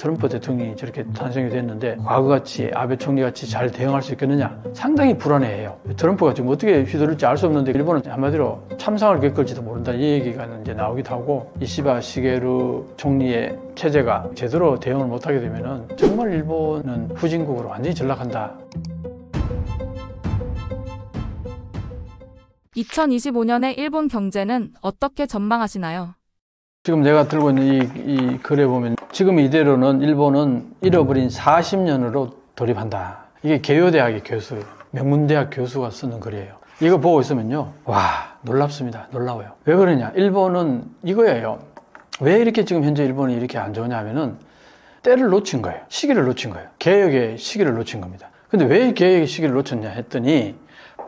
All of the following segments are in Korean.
트럼프 대통령이 저렇게 탄생이 됐는데 과거같이 아베 총리같이 잘 대응할 수 있겠느냐 상당히 불안해해요. 트럼프가 지금 어떻게 휘두를지 알 수 없는데 일본은 한마디로 참상을 겪을지도 모른다 이 얘기가 이제 나오기도 하고 이시바 시게루 총리의 체제가 제대로 대응을 못하게 되면은 정말 일본은 후진국으로 완전히 전락한다. 2025년의 일본 경제는 어떻게 전망하시나요? 지금 내가 들고 있는 이 글에 보면 지금 이대로는 일본은 잃어버린 40년으로 돌입한다. 이게 개요대학의 교수, 명문대학 교수가 쓰는 글이에요. 이거 보고 있으면요. 와, 놀랍습니다. 놀라워요. 왜 그러냐? 일본은 이거예요. 왜 이렇게 지금 현재 일본이 이렇게 안 좋으냐 하면은 때를 놓친 거예요. 시기를 놓친 거예요. 개혁의 시기를 놓친 겁니다. 근데 왜 개혁의 시기를 놓쳤냐 했더니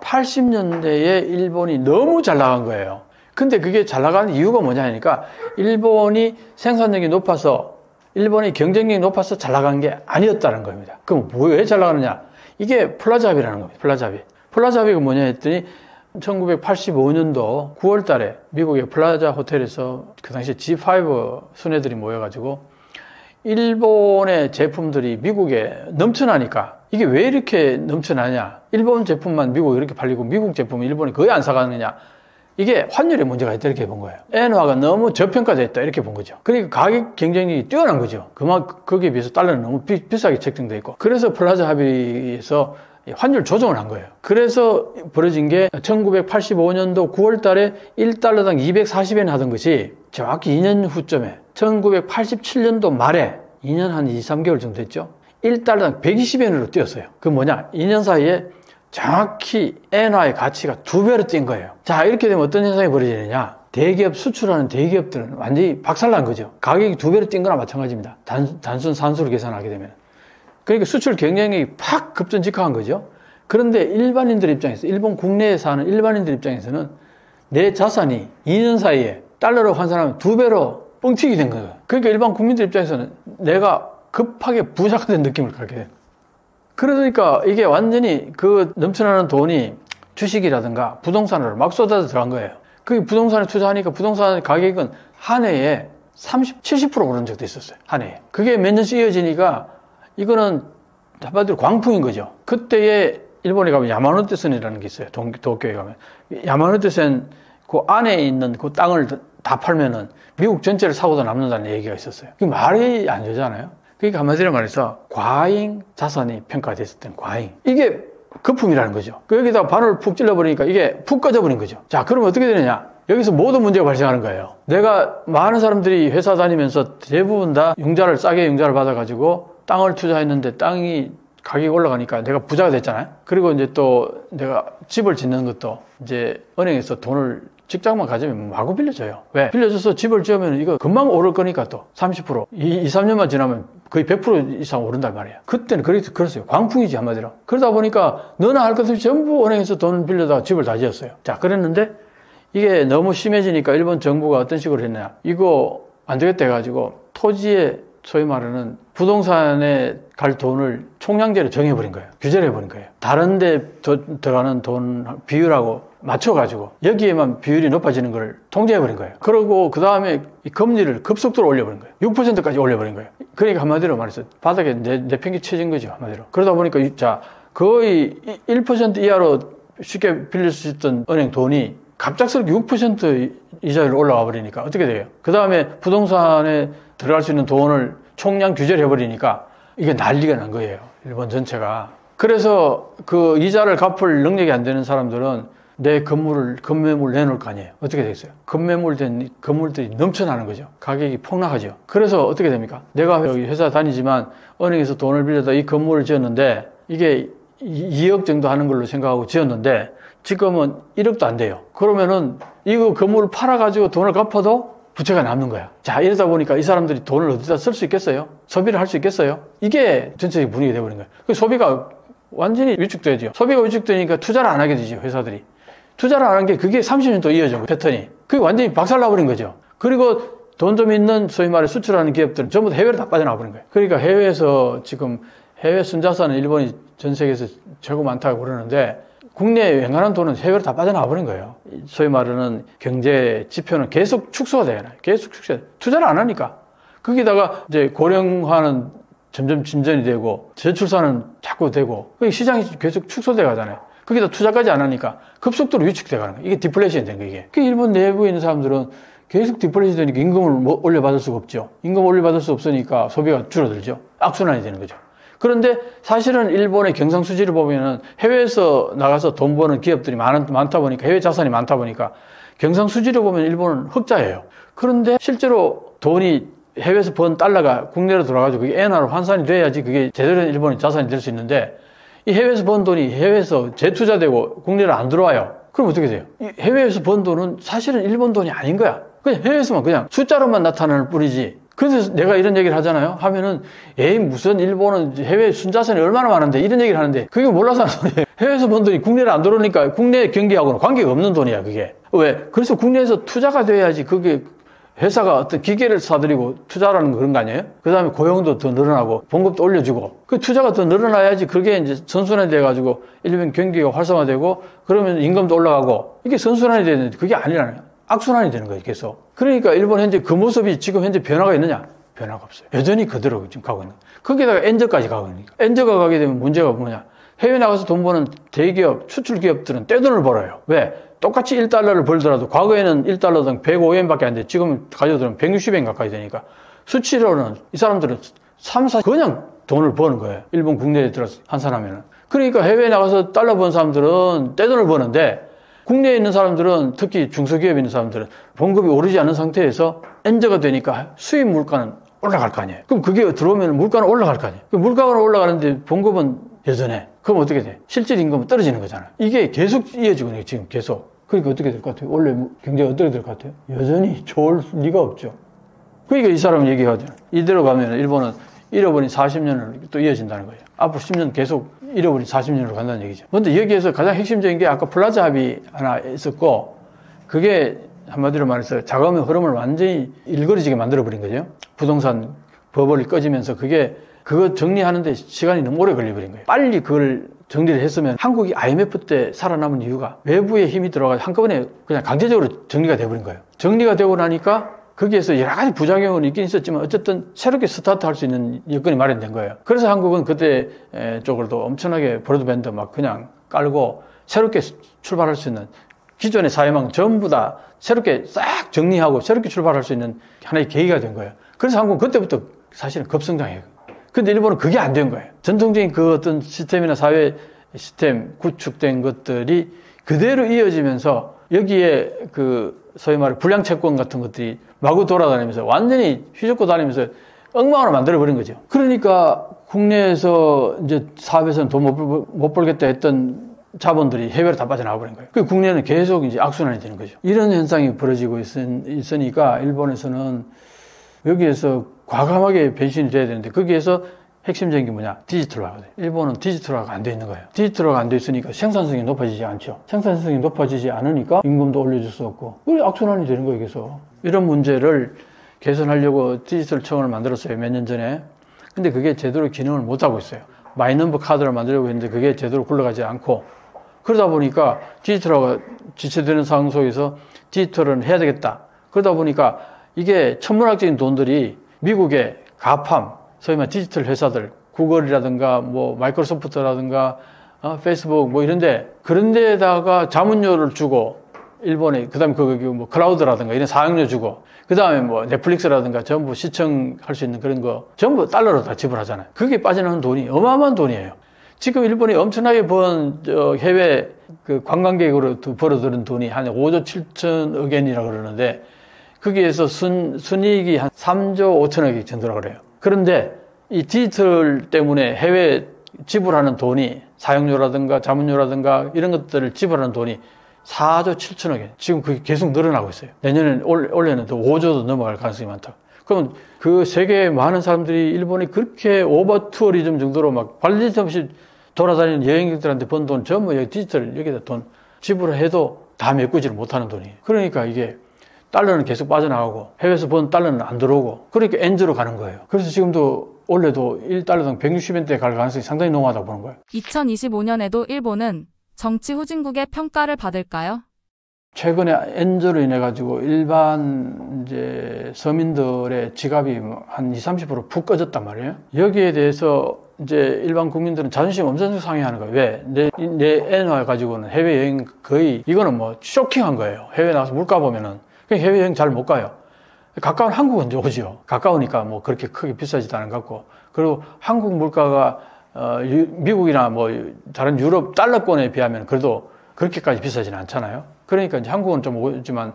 80년대에 일본이 너무 잘 나간 거예요. 근데 그게 잘 나가는 이유가 뭐냐 하니까 일본이 생산력이 높아서 일본의 경쟁력이 높아서 잘 나간 게 아니었다는 겁니다. 그럼 왜 잘 나가느냐? 이게 플라자비라는 겁니다. 플라자비가 뭐냐 했더니 1985년도 9월 달에 미국의 플라자 호텔에서 그 당시에 G5 순회들이 모여가지고 일본의 제품들이 미국에 넘쳐나니까 이게 왜 이렇게 넘쳐나냐? 일본 제품만 미국에 이렇게 팔리고 미국 제품은 일본이 거의 안 사가느냐? 이게 환율에 문제가 있다 이렇게 본 거예요. 엔화가 너무 저평가됐다 이렇게 본 거죠. 그러니까 가격 경쟁력이 뛰어난 거죠. 거기에 비해서 달러는 너무 비싸게 책정돼 있고 그래서 플라자 합의에서 환율 조정을 한 거예요. 그래서 벌어진 게 1985년도 9월 달에 1달러당 240엔 하던 것이 정확히 2년 후점에 1987년도 말에 2년 한 2, 3개월 정도 됐죠. 1달러당 120엔으로 뛰었어요. 그 뭐냐? 2년 사이에 정확히 엔화의 가치가 2배로 뛴 거예요. 자, 이렇게 되면 어떤 현상이 벌어지느냐? 대기업 수출하는 대기업들은 완전히 박살난 거죠. 가격이 2배로 뛴 거나 마찬가지입니다. 단순 산수로 계산하게 되면. 그러니까 수출 경쟁력이 팍 급전직하한 거죠. 그런데 일반인들 입장에서, 일본 국내에 사는 일반인들 입장에서는 내 자산이 2년 사이에 달러로 환산하면 2배로 뻥튀기 된 거예요. 그러니까 일반 국민들 입장에서는 내가 급하게 부자가 된 느낌을 갖게 돼요. 그러니까 이게 완전히 그 넘쳐나는 돈이 주식이라든가 부동산으로 막 쏟아져 들어간 거예요. 그 부동산에 투자하니까 부동산 가격은 한 해에 70% 오른 적도 있었어요. 한 해에. 그게 몇 년씩 이어지니까 이거는 한마디로 광풍인 거죠. 그때에 일본에 가면 야마노테선이라는 게 있어요. 도쿄에 가면. 야마노테선 그 안에 있는 그 땅을 다 팔면은 미국 전체를 사고도 남는다는 얘기가 있었어요. 그게 말이 안 되잖아요. 그러니까 한마디로 말해서 과잉 자산이 평가됐을 과잉. 이게 거품이라는 거죠. 여기다가 바늘을 푹 찔러버리니까 이게 푹 꺼져버린 거죠. 자, 그러면 어떻게 되느냐? 여기서 모든 문제가 발생하는 거예요. 내가 많은 사람들이 회사 다니면서 대부분 다 싸게 융자를 받아가지고 땅을 투자했는데 땅이 가격이 올라가니까 내가 부자가 됐잖아요. 그리고 이제 또 내가 집을 짓는 것도 이제 은행에서 돈을 직장만 가지면 마구 빌려줘요. 왜? 빌려줘서 집을 지으면 이거 금방 오를 거니까 또 30%, 2, 3년만 지나면 거의 100% 이상 오른단 말이에요. 그때는 그랬어요. 광풍이지 한마디로. 그러다 보니까 너나 할 것 없이 전부 은행에서 돈 빌려다가 집을 다 지었어요. 자, 그랬는데 이게 너무 심해지니까 일본 정부가 어떤 식으로 했냐. 이거 안 되겠다 해가지고 토지에 소위 말하는 부동산에 갈 돈을 총량제로 정해버린 거예요. 규제를 해버린 거예요. 다른 데 들어가는 돈 비율하고 맞춰가지고 여기에만 비율이 높아지는 걸 통제해버린 거예요. 그러고 그 다음에 금리를 급속도로 올려버린 거예요. 6%까지 올려버린 거예요. 그러니까 한마디로 말해서 바닥에 내팽개 쳐진 거죠. 한마디로. 그러다 보니까 자 거의 1% 이하로 쉽게 빌릴 수 있던 은행 돈이 갑작스럽게 6% 이자율로 올라와 버리니까 어떻게 돼요? 그 다음에 부동산에 들어갈 수 있는 돈을 총량 규제를 해버리니까 이게 난리가 난 거예요. 일본 전체가. 그래서 그 이자를 갚을 능력이 안 되는 사람들은 내 건매물 내놓을 거 아니에요. 어떻게 되겠어요? 건매물된 건물들이 넘쳐나는 거죠. 가격이 폭락하죠. 그래서 어떻게 됩니까? 내가 여기 회사 다니지만 은행에서 돈을 빌려다 이 건물을 지었는데 이게 2억 정도 하는 걸로 생각하고 지었는데 지금은 1억도 안 돼요. 그러면은 이거 건물을 팔아가지고 돈을 갚아도 부채가 남는 거야. 자, 이러다 보니까 이 사람들이 돈을 어디다 쓸 수 있겠어요? 소비를 할 수 있겠어요? 이게 전체적인 분위기가 돼버린 거예요. 그 소비가 완전히 위축되죠. 소비가 위축되니까 투자를 안 하게 되죠, 회사들이. 투자를 안 한 게 그게 30년 또 이어져, 패턴이. 그게 완전히 박살나버린 거죠. 그리고 돈 좀 있는 소위 말해 수출하는 기업들은 전부 다 해외로 다 빠져나와버린 거예요. 그러니까 해외에서 지금 해외 순자산은 일본이 전 세계에서 최고 많다고 그러는데 국내에 웬간한 돈은 해외로 다 빠져나와버린 거예요. 소위 말하는 경제 지표는 계속 축소가 되잖아요. 계속 축소가 돼요. 투자를 안 하니까. 거기다가 이제 고령화는 점점 진전이 되고 저출산은 자꾸 되고 시장이 계속 축소돼 가잖아요. 거기다 투자까지 안 하니까 급속도로 위축돼 가는 거예요. 이게 디플레이션이 된 거예요. 이게. 그 일본 내부에 있는 사람들은 계속 디플레이션이 되니까 임금을 올려받을 수가 없죠. 임금 올려받을 수 없으니까 소비가 줄어들죠. 악순환이 되는 거죠. 그런데 사실은 일본의 경상수지를 보면은 해외에서 나가서 돈 버는 기업들이 많다 보니까 해외 자산이 많다 보니까 경상수지를 보면 일본은 흑자예요. 그런데 실제로 돈이 해외에서 번 달러가 국내로 들어가지고 그게 엔화로 환산이 돼야지 그게 제대로 된 일본의 자산이 될 수 있는데 이 해외에서 번 돈이 해외에서 재투자되고 국내로 안 들어와요. 그럼 어떻게 돼요? 이 해외에서 번 돈은 사실은 일본 돈이 아닌 거야. 그냥 해외에서만 그냥 숫자로만 나타나는 뿐이지. 그래서 내가 이런 얘기를 하잖아요. 하면은 에이 무슨 일본은 해외 순자산이 얼마나 많은데 이런 얘기를 하는데 그게 몰라서 하는 소리예요. 해외에서 번 돈이 국내로 안 들어오니까 국내 경기하고는 관계가 없는 돈이야 그게. 왜? 그래서 국내에서 투자가 돼야지 그게 회사가 어떤 기계를 사들이고 투자라는 그런 거 아니에요? 그 다음에 고용도 더 늘어나고 봉급도 올려주고 그 투자가 더 늘어나야지 그게 이제 선순환이 돼가지고 일본 경기가 활성화되고 그러면 임금도 올라가고 이게 선순환이 되는데 그게 아니라는 거예요. 악순환이 되는 거예요 계속. 그러니까 일본 현재 그 모습이 지금 현재 변화가 있느냐? 변화가 없어요. 여전히 그대로 지금 가고 있는 거예요. 거기다가 엔저까지 가고 있는 거예요. 엔저가 가게 되면 문제가 뭐냐? 해외 나가서 돈 버는 대기업, 수출 기업들은 떼돈을 벌어요. 왜? 똑같이 1달러를 벌더라도 과거에는 1달러당 105엔밖에 안 돼. 지금 가져들면 160엔 가까이 되니까 수치로는 이 사람들은 3, 4 그냥 돈을 버는 거예요. 일본 국내에 들어서 환산하면은. 그러니까 해외에 나가서 달러 번 사람들은 떼돈을 버는데 국내에 있는 사람들은 특히 중소기업에 있는 사람들은 봉급이 오르지 않은 상태에서 엔저가 되니까 수입 물가는 올라갈 거 아니에요. 그럼 그게 들어오면 물가는 올라갈 거 아니에요. 그럼 물가가 올라가는데 봉급은 여전해. 그럼 어떻게 돼? 실질 임금은 떨어지는 거잖아요. 이게 계속 이어지고 있는 거예요. 지금 계속. 그러니까 어떻게 될 것 같아요? 원래 경제가 어떻게 될 것 같아요? 여전히 좋을 리가 없죠. 그러니까 이 사람은 얘기하죠. 이대로 가면 일본은 잃어버린 40년을 또 이어진다는 거예요. 앞으로 10년 계속 잃어버린 40년으로 간다는 얘기죠. 그런데 여기에서 가장 핵심적인 게 아까 플라자 합의 하나 있었고 그게 한마디로 말해서 자금의 흐름을 완전히 일그러지게 만들어버린 거죠. 부동산 버블이 꺼지면서 그거 정리하는데 시간이 너무 오래 걸려버린 거예요. 빨리 그걸 정리를 했으면 한국이 IMF 때 살아남은 이유가 외부의 힘이 들어가서 한꺼번에 그냥 강제적으로 정리가 돼버린 거예요. 정리가 되고 나니까 거기에서 여러 가지 부작용은 있긴 있었지만 어쨌든 새롭게 스타트할 수 있는 여건이 마련된 거예요. 그래서 한국은 그때 쪽으로도 엄청나게 브로드밴드 막 그냥 깔고 새롭게 출발할 수 있는 기존의 사회망 전부 다 새롭게 싹 정리하고 새롭게 출발할 수 있는 하나의 계기가 된 거예요. 그래서 한국은 그때부터 사실은 급성장해요. 근데 일본은 그게 안 된 거예요. 전통적인 그 어떤 시스템이나 사회 시스템 구축된 것들이 그대로 이어지면서 여기에 그 소위 말해 불량채권 같은 것들이 마구 돌아다니면서 완전히 휘젓고 다니면서 엉망으로 만들어버린 거죠. 그러니까 국내에서 이제 사업에서는 돈 못 벌겠다 했던 자본들이 해외로 다 빠져나와 버린 거예요. 그 국내는 계속 이제 악순환이 되는 거죠. 이런 현상이 벌어지고 있으니까 일본에서는 여기에서 과감하게 변신이 돼야 되는데 거기에서 핵심적인 게 뭐냐? 디지털화거든요. 일본은 디지털화가 안 돼 있는 거예요. 디지털화가 안 돼 있으니까 생산성이 높아지지 않죠. 생산성이 높아지지 않으니까 임금도 올려줄 수 없고 악순환이 되는 거예요. 그래서 이런 문제를 개선하려고 디지털 청원을 만들었어요. 몇 년 전에. 근데 그게 제대로 기능을 못하고 있어요. 마이넘버 카드를 만들려고 했는데 그게 제대로 굴러가지 않고 그러다 보니까 디지털화가 지체되는 상황 속에서 디지털은 해야 되겠다. 그러다 보니까 이게 천문학적인 돈들이 미국의 가팜, 소위 말해 디지털 회사들, 구글이라든가 뭐 마이크로소프트라든가 페이스북 뭐 이런데 그런 데다가 자문료를 주고 일본에 그다음에 뭐 클라우드라든가 이런 사용료 주고 그다음에 뭐 넷플릭스라든가 전부 시청할 수 있는 그런 거 전부 달러로 다 지불하잖아요. 그게 빠져나오는 돈이 어마어마한 돈이에요. 지금 일본이 엄청나게 번 해외 그 관광객으로 벌어들인 돈이 한 5조 7천억 엔이라고 그러는데 거기에서 순이익이 한 3조 5천억이 정도라고 그래요. 그런데 이 디지털 때문에 해외 지불하는 돈이 사용료라든가 자문료라든가 이런 것들을 지불하는 돈이 4조 7천억 엔. 지금 그게 계속 늘어나고 있어요. 내년에는 올해는 또 5조도 넘어갈 가능성이 많다. 그럼 그 세계의 많은 사람들이 일본이 그렇게 오버 투어리즘 정도로 막 관리점 없이 돌아다니는 여행객들한테 번 돈 전부 여기 디지털 여기다 돈 지불해도 다 메꾸지를 못하는 돈이에요. 그러니까 이게 달러는 계속 빠져나가고 해외에서 번 달러는 안 들어오고 그러니까 엔즈로 가는 거예요. 그래서 지금도 올해도 1달러당 160엔대 갈 가능성이 상당히 농후하다고 보는 거예요. 2025년에도 일본은 정치 후진국의 평가를 받을까요? 최근에 엔저로 인해 가지고 일반 이제 서민들의 지갑이 한 20-30% 푹 꺼졌단 말이에요. 여기에 대해서 이제 일반 국민들은 자존심 엄청 상해하는 거예요. 왜? 내 엔화 가지고는 해외여행 거의 이거는 뭐 쇼킹한 거예요. 해외 나가서 물가 보면은 해외여행 잘 못 가요. 가까운 한국은 좋죠. 가까우니까 뭐 그렇게 크게 비싸지도 않은 것 같고. 그리고 한국 물가가 미국이나 뭐 다른 유럽 달러권에 비하면 그래도 그렇게까지 비싸지는 않잖아요. 그러니까 이제 한국은 좀 오지만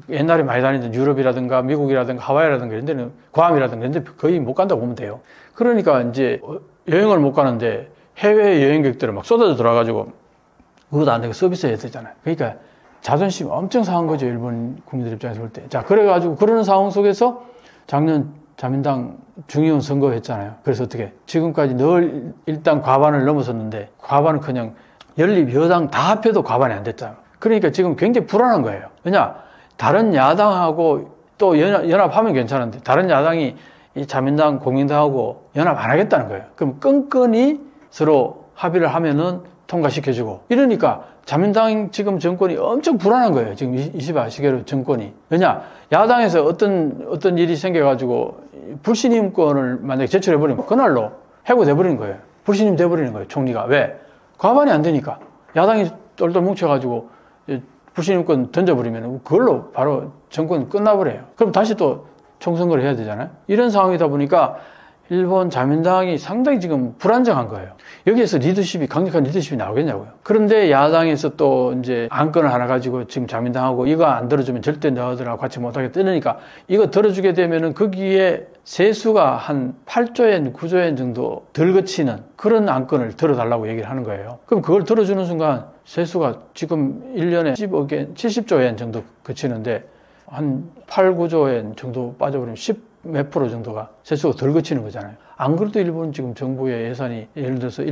옛날에 많이 다니던 유럽이라든가 미국이라든가 하와이라든가 이런 데는 괌이라든가 이런 데 거의 못 간다고 보면 돼요. 그러니까 이제 여행을 못 가는데 해외 여행객들은 막 쏟아져 들어와가지고 그것도 안 되고 서비스 해야 되잖아요. 그러니까 자존심 엄청 상한 거죠. 일본 국민들 입장에서 볼 때. 자, 그래가지고 그러는 상황 속에서 작년 자민당 중의원 선거했잖아요. 그래서 어떻게 지금까지 늘 일단 과반을 넘어섰는데 과반은 그냥 연립 여당 다 합해도 과반이 안 됐잖아요. 그러니까 지금 굉장히 불안한 거예요. 왜냐? 다른 야당하고 또 연합하면 괜찮은데 다른 야당이 이 자민당, 공민당하고 연합 안 하겠다는 거예요. 그럼 끈끈이 서로 합의를 하면은 통과시켜주고 이러니까 자민당 지금 정권이 엄청 불안한 거예요. 지금 이시바 시게루 정권이. 왜냐? 야당에서 어떤 일이 생겨가지고 불신임권을 만약에 제출해버리면 그날로 해고돼버리는 거예요. 불신임 돼버리는 거예요. 총리가. 왜? 과반이 안 되니까. 야당이 똘똘 뭉쳐가지고 불신임권 던져버리면 그걸로 바로 정권 끝나버려요. 그럼 다시 또 총선거를 해야 되잖아요. 이런 상황이다 보니까 일본 자민당이 상당히 지금 불안정한 거예요. 여기에서 강력한 리더십이 나오겠냐고요. 그런데 야당에서 또 이제 안건을 하나 가지고 지금 자민당하고 이거 안 들어주면 절대 너희들하고 같이 못하겠다 이러니까 이거 들어주게 되면은 거기에 세수가 한 8조엔, 9조엔 정도 덜 거치는 그런 안건을 들어달라고 얘기를 하는 거예요. 그럼 그걸 들어주는 순간 세수가 지금 1년에 70조엔 정도 거치는데 한 8, 9조엔 정도 빠져버리면 10몇 프로 정도가 세수가 덜 거치는 거잖아요. 안 그래도 일본 지금 정부의 예산이 예를 들어서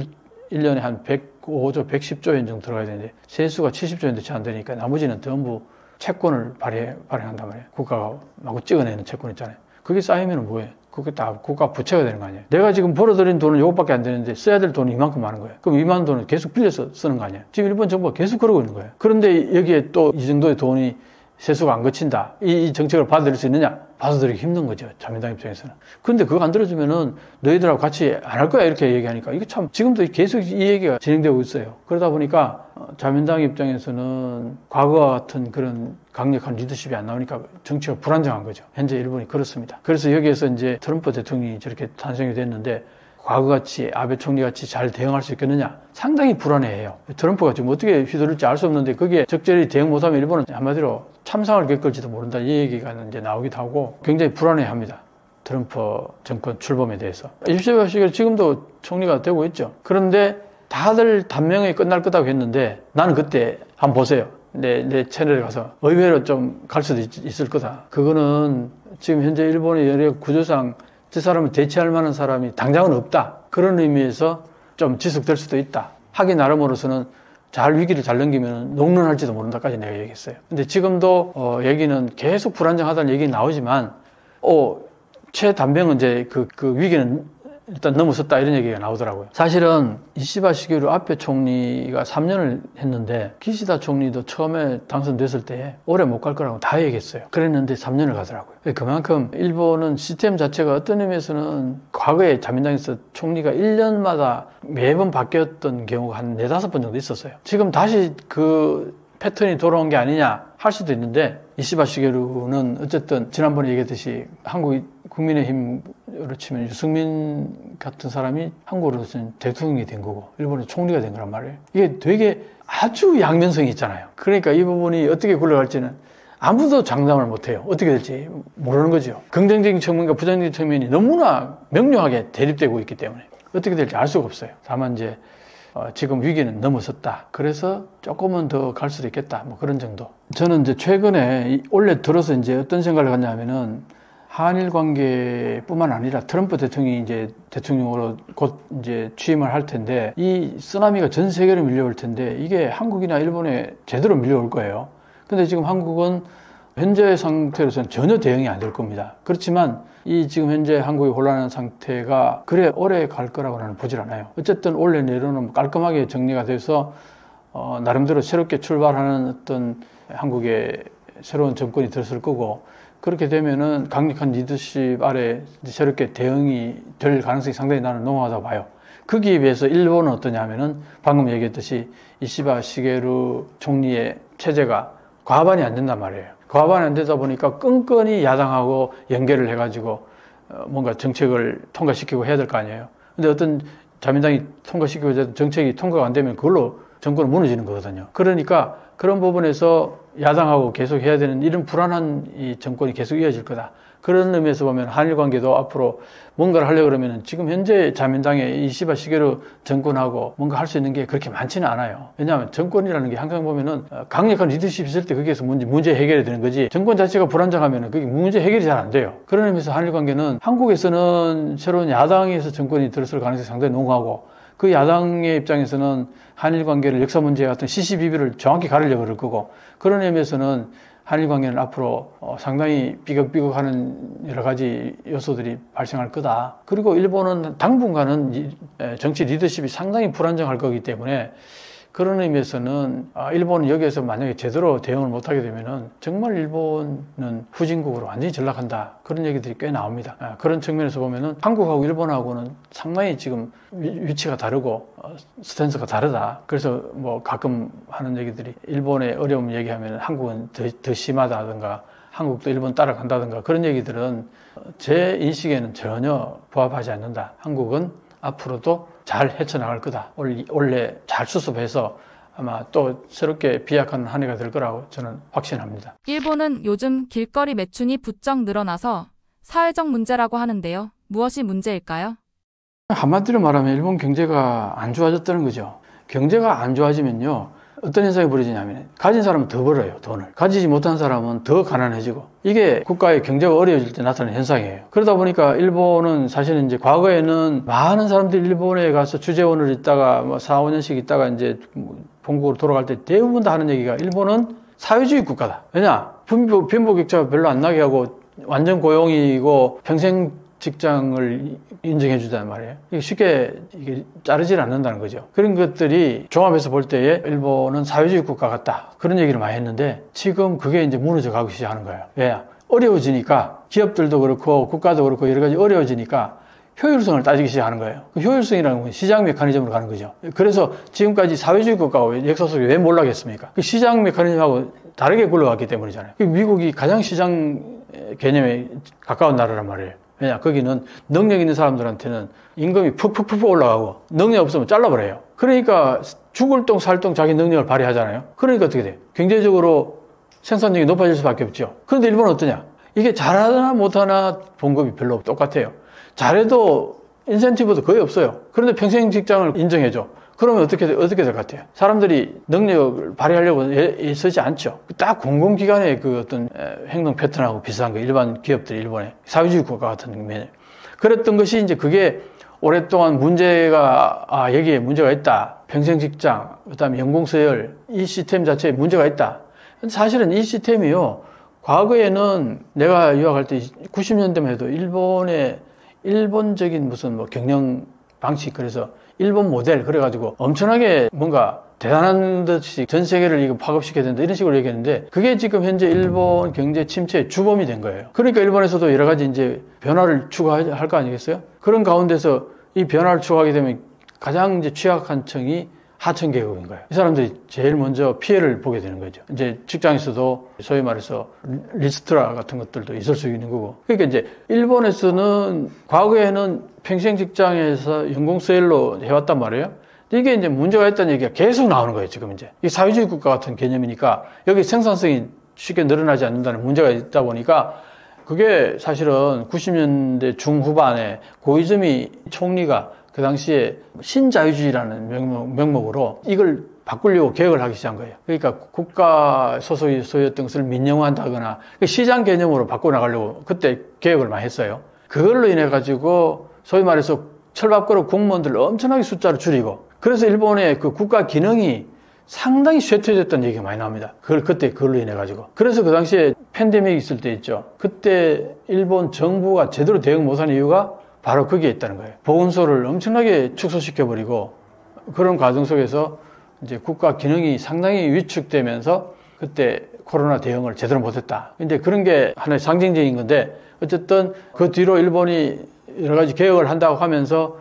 1년에 한 105조, 110조엔 정도 들어가야 되는데 세수가 70조엔도 채 안 되니까 나머지는 전부 채권을 발행한단 말이에요. 국가가 마구 찍어내는 채권 있잖아요. 그게 쌓이면 뭐해? 그게 다 국가 부채가 되는 거 아니에요. 내가 지금 벌어들인 돈은 이것밖에 안 되는데 써야 될 돈은 이만큼 많은 거예요. 그럼 이만한 돈을 계속 빌려서 쓰는 거 아니에요. 지금 일본 정부가 계속 그러고 있는 거예요. 그런데 여기에 또 이 정도의 돈이 세수가 안 거친다. 이 정책을 받아들일 수 있느냐? 받아들이기 힘든 거죠. 자민당 입장에서는. 그런데 그거 안 들어주면은 너희들하고 같이 안 할 거야. 이렇게 얘기하니까 이게 참 지금도 계속 이 얘기가 진행되고 있어요. 그러다 보니까 자민당 입장에서는 과거와 같은 그런 강력한 리더십이 안 나오니까 정치가 불안정한 거죠. 현재 일본이 그렇습니다. 그래서 여기에서 이제 트럼프 대통령이 저렇게 탄생이 됐는데 과거같이 아베 총리같이 잘 대응할 수 있겠느냐? 상당히 불안해해요. 트럼프가 지금 어떻게 휘두를지 알 수 없는데 거기에 적절히 대응 못하면 일본은 한마디로 참상을 겪을지도 모른다. 이 얘기가 이제 나오기도 하고 굉장히 불안해합니다. 트럼프 정권 출범에 대해서. 이시바 시게루 지금도 총리가 되고 있죠. 그런데 다들 단명에 끝날 거다고 했는데 나는 그때 한번 보세요. 내 채널에 가서 의외로 좀 갈 수도 있을 거다. 그거는 지금 현재 일본의 연예계 구조상 저 사람을 대체할 만한 사람이 당장은 없다. 그런 의미에서 좀 지속될 수도 있다. 하기 나름으로서는 위기를 잘 넘기면 녹론할지도 모른다까지 내가 얘기했어요. 근데 지금도 얘기는 계속 불안정하다는 얘기는 나오지만 최단명은 이제 그 위기는 일단 넘어섰다 이런 얘기가 나오더라고요. 사실은 이시바 시게루 아베 총리가 3년을 했는데 기시다 총리도 처음에 당선됐을 때 오래 못 갈 거라고 다 얘기했어요. 그랬는데 3년을 가더라고요. 그만큼 일본은 시스템 자체가 어떤 의미에서는 과거에 자민당에서 총리가 1년마다 매번 바뀌었던 경우가 한 4-5번 정도 있었어요. 지금 다시 그 패턴이 돌아온 게 아니냐 할 수도 있는데 이시바 시게루는 어쨌든 지난번에 얘기했듯이 한국 국민의힘으로 치면 유승민 같은 사람이 한국으로서는 대통령이 된 거고 일본의 총리가 된 거란 말이에요. 이게 되게 아주 양면성이 있잖아요. 그러니까 이 부분이 어떻게 굴러갈지는 아무도 장담을 못해요. 어떻게 될지 모르는 거죠. 긍정적인 측면과 부정적인 측면이 너무나 명료하게 대립되고 있기 때문에 어떻게 될지 알 수가 없어요. 다만 이제 지금 위기는 넘어섰다. 그래서 조금은 더 갈 수도 있겠다. 뭐 그런 정도. 저는 이제 최근에 올해 들어서 이제 어떤 생각을 갖냐 하면은 한일 관계뿐만 아니라 트럼프 대통령이 이제 대통령으로 곧 이제 취임을 할 텐데 이 쓰나미가 전 세계로 밀려올 텐데 이게 한국이나 일본에 제대로 밀려올 거예요. 근데 지금 한국은 현재 상태로서는 전혀 대응이 안 될 겁니다. 그렇지만 이 지금 현재 한국이 혼란한 상태가 그래 오래 갈 거라고 나는 보질 않아요. 어쨌든 올해 내로는 깔끔하게 정리가 돼서 나름대로 새롭게 출발하는 어떤 한국의 새로운 정권이 들었을 거고, 그렇게 되면은 강력한 리더십 아래 새롭게 대응이 될 가능성이 상당히 나는 농후하다고 봐요. 거기에 비해서 일본은 어떠냐 하면은 방금 얘기했듯이 이시바 시게루 총리의 체제가 과반이 안 된단 말이에요. 과반이 안 되다 보니까 끈끈이 야당하고 연계를 해가지고 뭔가 정책을 통과시키고 해야 될 거 아니에요. 근데 어떤 자민당이 통과시키고 정책이 통과가 안 되면 그걸로 정권은 무너지는 거거든요. 그러니까 그런 부분에서 야당하고 계속 해야 되는 이런 불안한 이 정권이 계속 이어질 거다. 그런 의미에서 보면 한일 관계도 앞으로 뭔가를 하려고 그러면 지금 현재 자민당의 이시바 시게루 정권하고 뭔가 할 수 있는 게 그렇게 많지는 않아요. 왜냐하면 정권이라는 게 항상 보면은 강력한 리더십이 있을 때 거기에서 문제 해결이 되는 거지, 정권 자체가 불안정하면은 그게 문제 해결이 잘 안 돼요. 그런 의미에서 한일 관계는 한국에서는 새로운 야당에서 정권이 들었을 가능성이 상당히 농후하고, 그 야당의 입장에서는 한일 관계를 역사 문제 같은 시시비비를 정확히 가리려고 그럴 거고, 그런 의미에서는 한일 관계는 앞으로 상당히 삐걱삐걱하는 여러 가지 요소들이 발생할 거다. 그리고 일본은 당분간은 정치 리더십이 상당히 불안정할 거기 때문에, 그런 의미에서는 일본은 여기에서 만약에 제대로 대응을 못하게 되면은 정말 일본은 후진국으로 완전히 전락한다. 그런 얘기들이 꽤 나옵니다. 그런 측면에서 보면은 한국하고 일본하고는 상당히 지금 위치가 다르고 스탠스가 다르다. 그래서 뭐 가끔 하는 얘기들이 일본의 어려움 얘기하면 한국은 더 심하다든가 한국도 일본 따라간다든가, 그런 얘기들은 제 인식에는 전혀 부합하지 않는다. 한국은 앞으로도 잘 헤쳐나갈 거다. 원래 잘 수습해서 아마 또 새롭게 비약하는 한 해가 될 거라고 저는 확신합니다. 일본은 요즘 길거리 매춘이 부쩍 늘어나서 사회적 문제라고 하는데요. 무엇이 문제일까요? 한마디로 말하면 일본 경제가 안 좋아졌다는 거죠. 경제가 안 좋아지면요, 어떤 현상이 벌어지냐면 가진 사람은 더 벌어요, 돈을. 가지지 못한 사람은 더 가난해지고, 이게 국가의 경제가 어려워질 때 나타나는 현상이에요. 그러다 보니까 일본은 사실은 이제 과거에는 많은 사람들이 일본에 가서 주재원을 있다가 뭐 4, 5년씩 있다가 이제 본국으로 돌아갈 때 대부분 다 하는 얘기가 일본은 사회주의 국가다. 왜냐? 빈부격차가 별로 안 나게 하고 완전 고용이고 평생 직장을 인정해 주자는 말이에요. 이게 쉽게 자르질 않는다는 거죠. 그런 것들이 종합해서 볼 때에 일본은 사회주의 국가 같다, 그런 얘기를 많이 했는데, 지금 그게 이제 무너져 가기 시작하는 거예요. 왜? 어려워지니까 기업들도 그렇고 국가도 그렇고 여러 가지 어려워지니까 효율성을 따지기 시작하는 거예요. 그 효율성이라는 건 시장 메커니즘으로 가는 거죠. 그래서 지금까지 사회주의 국가가 역사 속에 왜 몰락했습니까? 그 시장 메커니즘하고 다르게 굴러갔기 때문이잖아요. 미국이 가장 시장 개념에 가까운 나라란 말이에요. 왜냐? 거기는 능력 있는 사람들한테는 임금이 푹푹푹 올라가고 능력 없으면 잘라버려요. 그러니까 죽을 똥 살 똥 자기 능력을 발휘하잖아요. 그러니까 어떻게 돼요? 경제적으로 생산력이 높아질 수밖에 없죠. 그런데 일본은 어떠냐? 이게 잘하나 못하나 봉급이 별로 똑같아요. 잘해도 인센티브도 거의 없어요. 그런데 평생 직장을 인정해줘. 그러면 어떻게 될 것 같아요? 사람들이 능력을 발휘하려고 애쓰지 않죠. 딱 공공기관의 그 어떤 행동 패턴하고 비슷한 거, 일반 기업들이 일본의 사회주의 국가 같은 면에. 그랬던 것이 이제 그게 오랫동안 문제가, 여기에 문제가 있다. 평생 직장, 그 다음에 연공서열, 이 시스템 자체에 문제가 있다. 사실은 이 시스템이요, 과거에는 내가 유학할 때 90년대만 해도 일본적인 무슨 뭐 경영 방식, 그래서 일본 모델, 그래가지고 엄청나게 뭔가 대단한 듯이 전 세계를 이거 파급시켜야 된다, 이런 식으로 얘기했는데, 그게 지금 현재 일본 경제 침체의 주범이 된 거예요. 그러니까 일본에서도 여러 가지 이제 변화를 추구할 거 아니겠어요? 그런 가운데서 이 변화를 추구하게 되면 가장 이제 취약한 층이 하층 계급인 거예요. 이 사람들이 제일 먼저 피해를 보게 되는 거죠. 이제 직장에서도 소위 말해서 리스트라 같은 것들도 있을 수 있는 거고. 그러니까 이제 일본에서는 과거에는 평생 직장에서 연공서열로 해왔단 말이에요. 이게 이제 문제가 있다는 얘기가 계속 나오는 거예요, 지금 이제. 이 사회주의 국가 같은 개념이니까 여기 생산성이 쉽게 늘어나지 않는다는 문제가 있다 보니까, 그게 사실은 90년대 중후반에 고이즈미 총리가 그 당시에 신자유주의라는 명목으로 이걸 바꾸려고 개혁을 하기 시작한 거예요. 그러니까 국가 소속이었던 것을 민영화한다거나 시장 개념으로 바꿔나가려고 그때 개혁을 많이 했어요. 그걸로 인해 가지고 소위 말해서 철밥그릇 공무원들 엄청나게 숫자를 줄이고, 그래서 일본의 그 국가 기능이 상당히 쇠퇴됐다는 얘기가 많이 나옵니다. 그때 그걸로 인해 가지고. 그래서 그 당시에 팬데믹이 있을 때 있죠. 그때 일본 정부가 제대로 대응 못한 이유가 바로 거기에 있다는 거예요. 보건소를 엄청나게 축소시켜버리고, 그런 과정 속에서 이제 국가 기능이 상당히 위축되면서 그때 코로나 대응을 제대로 못했다. 근데 그런 게 하나의 상징적인 건데 어쨌든 그 뒤로 일본이 여러 가지 개혁을 한다고 하면서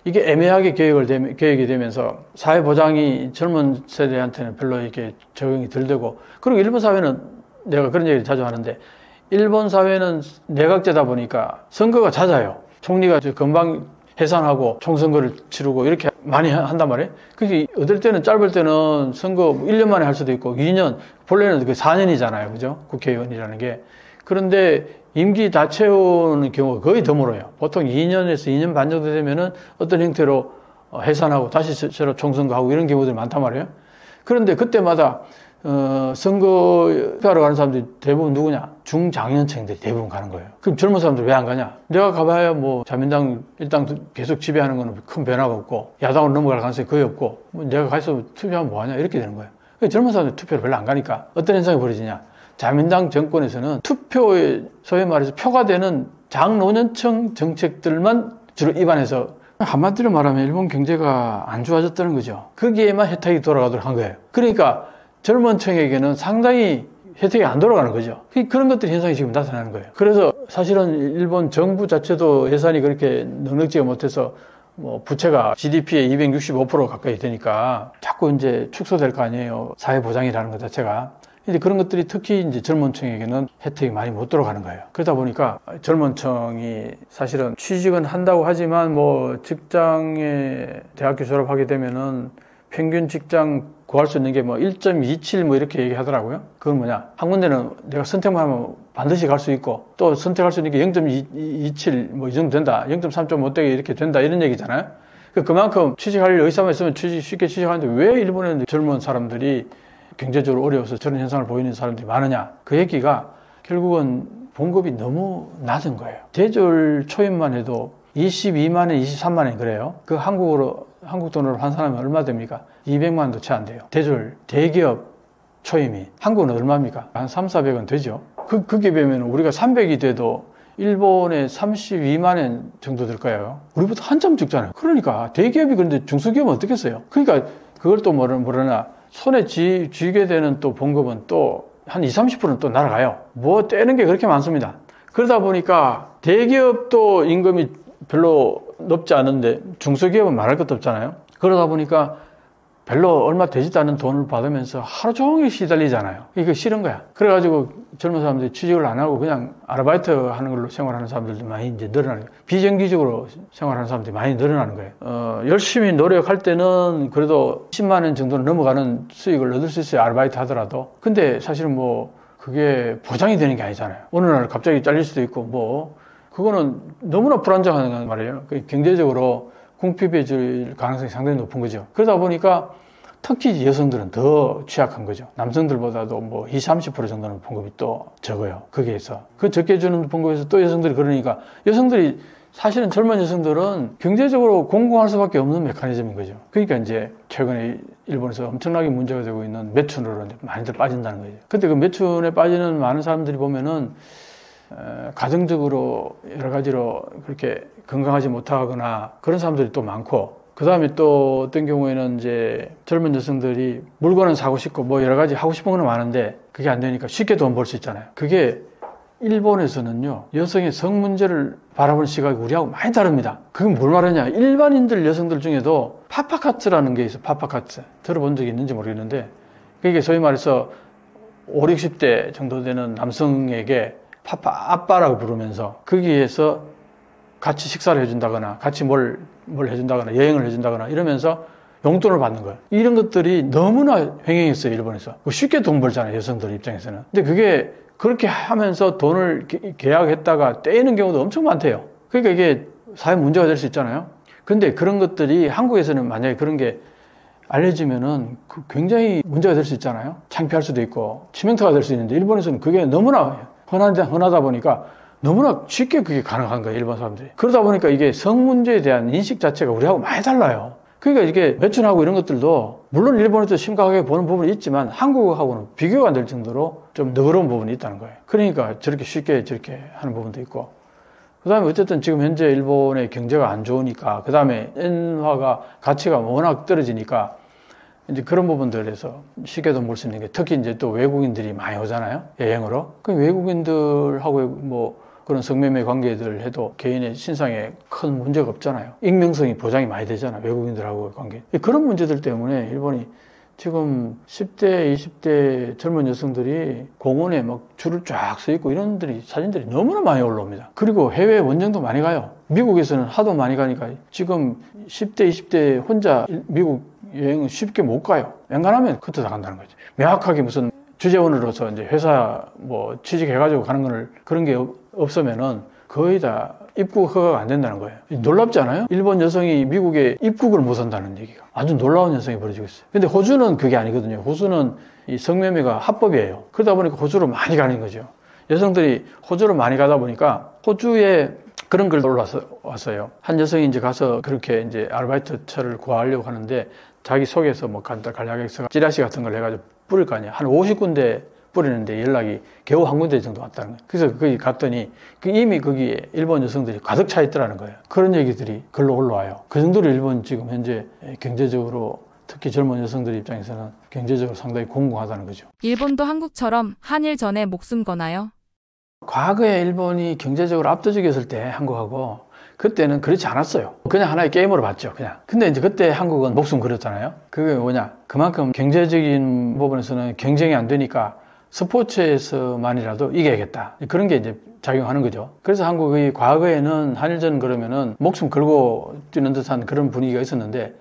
이게 애매하게 개혁이 되면서 사회보장이 젊은 세대한테는 별로 이렇게 적용이 덜 되고, 그리고 일본 사회는 내가 그런 얘기를 자주 하는데 일본 사회는 내각제다 보니까 선거가 잦아요. 총리가 금방 해산하고 총선거를 치르고 이렇게 많이 한단 말이에요. 그게 어떨 때는 짧을 때는 선거 1년 만에 할 수도 있고 2년, 본래는 그 4년이잖아요. 그죠? 국회의원이라는 게. 그런데 임기 다 채우는 경우가 거의 드물어요. 보통 2년에서 2년 반 정도 되면은 어떤 형태로 해산하고 다시 새로 총선거하고 이런 경우들이 많단 말이에요. 그런데 그때마다 선거하러 가는 사람들이 대부분 누구냐? 중장년층들이 대부분 가는 거예요. 그럼 젊은 사람들 왜 안 가냐? 내가 가봐야 뭐 자민당 일당 계속 지배하는 거는 큰 변화가 없고 야당으로 넘어갈 가능성이 거의 없고 뭐 내가 가서 투표하면 뭐하냐? 이렇게 되는 거예요. 젊은 사람들 투표를 별로 안 가니까 어떤 현상이 벌어지냐? 자민당 정권에서는 투표에 소위 말해서 표가 되는 장노년층 정책들만 주로 입안해서, 한마디로 말하면 일본 경제가 안 좋아졌다는 거죠. 거기에만 혜택이 돌아가도록 한 거예요. 그러니까 젊은 층에게는 상당히 혜택이 안 돌아가는 거죠. 그런 것들이 현상이 지금 나타나는 거예요. 그래서 사실은 일본 정부 자체도 예산이 그렇게 넉넉지가 못해서 뭐 부채가 GDP의 265% 가까이 되니까 자꾸 이제 축소될 거 아니에요. 사회보장이라는 것 자체가. 이제 그런 것들이 특히 이제 젊은 층에게는 혜택이 많이 못 들어가는 거예요. 그러다 보니까 젊은 층이 사실은 취직은 한다고 하지만 뭐 직장에 대학교 졸업하게 되면은 평균 직장 구할 수 있는 게 뭐 1.27 뭐 이렇게 얘기하더라고요. 그건 뭐냐? 한 군데는 내가 선택만 하면 반드시 갈 수 있고 또 선택할 수 있는 게 0.27 뭐 이 정도 된다. 0.3.5 대가 이렇게 된다. 이런 얘기잖아요. 그만큼 취직할 의사만 있으면 쉽게 취직하는데 왜 일본의 젊은 사람들이 경제적으로 어려워서 저런 현상을 보이는 사람들이 많으냐? 그 얘기가 결국은 봉급이 너무 낮은 거예요. 대졸 초임만 해도 22만 원, 23만 원 그래요. 그 한국 돈으로 환산하면 얼마 됩니까? 200만 원도 채 안 돼요. 대졸, 대기업 초임이. 한국은 얼마입니까? 한 3, 400원 되죠. 그게 비하면 우리가 300이 돼도 일본에 32만 원 정도 될 거예요. 우리보다 한참 적잖아요. 그러니까 대기업이 그런데 중소기업은 어떻겠어요? 그러니까 그걸 또 뭐라나 손에 쥐게 되는 또 봉급은 또 한 20, 30%는 또 날아가요. 뭐 떼는 게 그렇게 많습니다. 그러다 보니까 대기업도 임금이 별로 높지 않은데 중소기업은 말할 것도 없잖아요. 그러다 보니까 별로 얼마 되지도 않은 돈을 받으면서 하루 종일 시달리잖아요. 이거 싫은 거야. 그래가지고 젊은 사람들이 취직을 안 하고 그냥 아르바이트 하는 걸로 생활하는 사람들도 많이 이제 늘어나는 거예요. 비정규직으로 생활하는 사람들이 많이 늘어나는 거예요. 열심히 노력할 때는 그래도 10만 원 정도는 넘어가는 수익을 얻을 수 있어요. 아르바이트 하더라도. 근데 사실은 뭐 그게 보장이 되는 게 아니잖아요. 어느 날 갑자기 잘릴 수도 있고 뭐 그거는 너무나 불안정한 말이에요. 경제적으로 궁핍해질 가능성이 상당히 높은 거죠. 그러다 보니까 특히 여성들은 더 취약한 거죠. 남성들보다도 뭐 20, 30% 정도는 봉급이 또 적어요. 거기에서. 그 적게 주는 봉급에서 또 여성들이 그러니까 여성들이 사실은 젊은 여성들은 경제적으로 공공할 수밖에 없는 메커니즘인 거죠. 그러니까 이제 최근에 일본에서 엄청나게 문제가 되고 있는 매춘으로 많이들 빠진다는 거죠. 근데 그 매춘에 빠지는 많은 사람들이 보면은 가정적으로 여러 가지로 그렇게 건강하지 못하거나 그런 사람들이 또 많고, 그 다음에 또 어떤 경우에는 이제 젊은 여성들이 물건은 사고 싶고 뭐 여러 가지 하고 싶은 건 많은데 그게 안 되니까 쉽게 돈 벌 수 있잖아요. 그게 일본에서는요, 여성의 성 문제를 바라보는 시각이 우리하고 많이 다릅니다. 그건 뭘 말하냐? 일반인들 여성들 중에도 파파카츠라는 게 있어. 파파카츠. 들어본 적이 있는지 모르겠는데 그게 소위 말해서 5, 60대 정도 되는 남성에게 아빠라고 부르면서 거기에서 같이 식사를 해준다거나 같이 뭘 해준다거나 여행을 해준다거나 이러면서 용돈을 받는 거예요. 이런 것들이 너무나 횡행했어요. 일본에서. 쉽게 돈 벌잖아요. 여성들 입장에서는. 근데 그게 그렇게 하면서 돈을 계약했다가 떼이는 경우도 엄청 많대요. 그러니까 이게 사회 문제가 될 수 있잖아요. 근데 그런 것들이 한국에서는 만약에 그런 게 알려지면은 굉장히 문제가 될 수 있잖아요. 창피할 수도 있고 치명타가 될 수 있는데 일본에서는 그게 너무나 흔하다 보니까 너무나 쉽게 그게 가능한 거예요. 일본 사람들이. 그러다 보니까 이게 성 문제에 대한 인식 자체가 우리하고 많이 달라요. 그러니까 이게 매춘하고 이런 것들도 물론 일본에도 심각하게 보는 부분이 있지만 한국하고는 비교가 안 될 정도로 좀 너그러운 부분이 있다는 거예요. 그러니까 저렇게 쉽게 저렇게 하는 부분도 있고, 그 다음에 어쨌든 지금 현재 일본의 경제가 안 좋으니까, 그 다음에 엔화가 가치가 워낙 떨어지니까 이제 그런 부분들에서 시계도 볼 수 있는 게 특히 이제 또 외국인들이 많이 오잖아요. 여행으로. 그 외국인들하고 뭐 그런 성매매 관계들 해도 개인의 신상에 큰 문제가 없잖아요. 익명성이 보장이 많이 되잖아요. 외국인들하고의 관계. 그런 문제들 때문에 일본이 지금 10대, 20대 젊은 여성들이 공원에 막 줄을 쫙 서 있고 이런 사진들이 너무나 많이 올라옵니다. 그리고 해외 원정도 많이 가요. 미국에서는 하도 많이 가니까 지금 10대, 20대 혼자 미국 여행은 쉽게 못 가요. 웬간하면 그때 다 간다는 거지. 명확하게 무슨 주재원으로서 이제 회사 뭐 취직해가지고 가는 거를 그런 게 없으면은 거의 다 입국 허가가 안 된다는 거예요. 놀랍지 않아요? 일본 여성이 미국에 입국을 못 한다는 얘기가. 아주 놀라운 현상이 벌어지고 있어요. 근데 호주는 그게 아니거든요. 호주는 이 성매매가 합법이에요. 그러다 보니까 호주로 많이 가는 거죠. 여성들이 호주로 많이 가다 보니까 호주에 그런 글 올라왔어요. 한 여성이 이제 가서 그렇게 이제 아르바이트처를 구하려고 하는데 자기 속에서 뭐 간략하게 찌라시 같은 걸 해가지고 뿌릴 거 아니야. 한 50군데 뿌리는데 연락이 겨우 한 군데 정도 왔다는 거예요. 그래서 거기 갔더니 이미 거기에 일본 여성들이 가득 차 있더라는 거예요. 그런 얘기들이 글로 올라와요. 그 정도로 일본 지금 현재 경제적으로 특히 젊은 여성들 입장에서는 경제적으로 상당히 공공하다는 거죠. 일본도 한국처럼 한일전에 목숨 거나요? 과거에 일본이 경제적으로 압도적이었을 때 한국하고 그때는 그렇지 않았어요. 그냥 하나의 게임으로 봤죠, 그냥. 근데 이제 그때 한국은 목숨 걸었잖아요. 그게 뭐냐? 그만큼 경제적인 부분에서는 경쟁이 안 되니까 스포츠에서만이라도 이겨야겠다. 그런 게 이제 작용하는 거죠. 그래서 한국의 과거에는 한일전 그러면은 목숨 걸고 뛰는 듯한 그런 분위기가 있었는데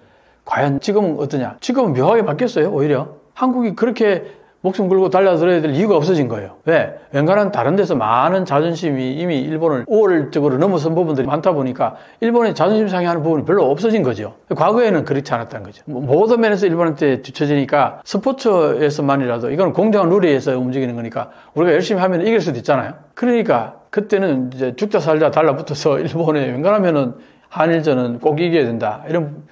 과연 지금은 어떠냐? 지금은 묘하게 바뀌었어요, 오히려. 한국이 그렇게 목숨 걸고 달려들어야 될 이유가 없어진 거예요. 왜? 웬간한 다른 데서 많은 자존심이 이미 일본을 우월적으로 넘어선 부분들이 많다 보니까 일본의 자존심 상해하는 부분이 별로 없어진 거죠. 과거에는 그렇지 않았다는 거죠. 모든 면에서 일본한테 뒤처지니까 스포츠에서만이라도 이건 공정한 룰에 의해서 움직이는 거니까 우리가 열심히 하면 이길 수도 있잖아요. 그러니까 그때는 이제 죽자 살자 달라붙어서 일본에 웬간하면은 한일전은 꼭 이겨야 된다. 이런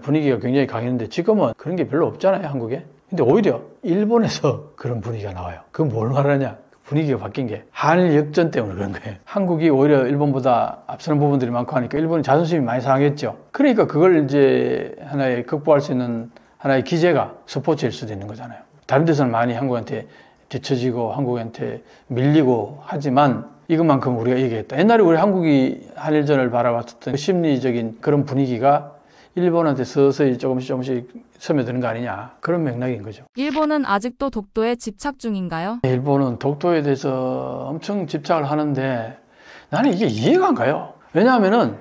분위기가 굉장히 강했는데 지금은 그런 게 별로 없잖아요, 한국에. 근데 오히려 일본에서 그런 분위기가 나와요. 그건 뭘 말하냐? 분위기가 바뀐 게 한일 역전 때문에 그런 거예요. 한국이 오히려 일본보다 앞서는 부분들이 많고 하니까 일본이 자존심이 많이 상했죠. 그러니까 그걸 이제 하나의 극복할 수 있는 하나의 기제가 스포츠일 수도 있는 거잖아요. 다른 데서는 많이 한국한테 뒤처지고 한국한테 밀리고 하지만 이것만큼 우리가 이기겠다. 옛날에 우리 한국이 한일전을 바라봤었던 그 심리적인 그런 분위기가 일본한테 서서히 조금씩 스며드는 거 아니냐. 그런 맥락인 거죠. 일본은 아직도 독도에 집착 중인가요? 일본은 독도에 대해서 엄청 집착을 하는데 나는 이게 이해가 안 가요. 왜냐하면은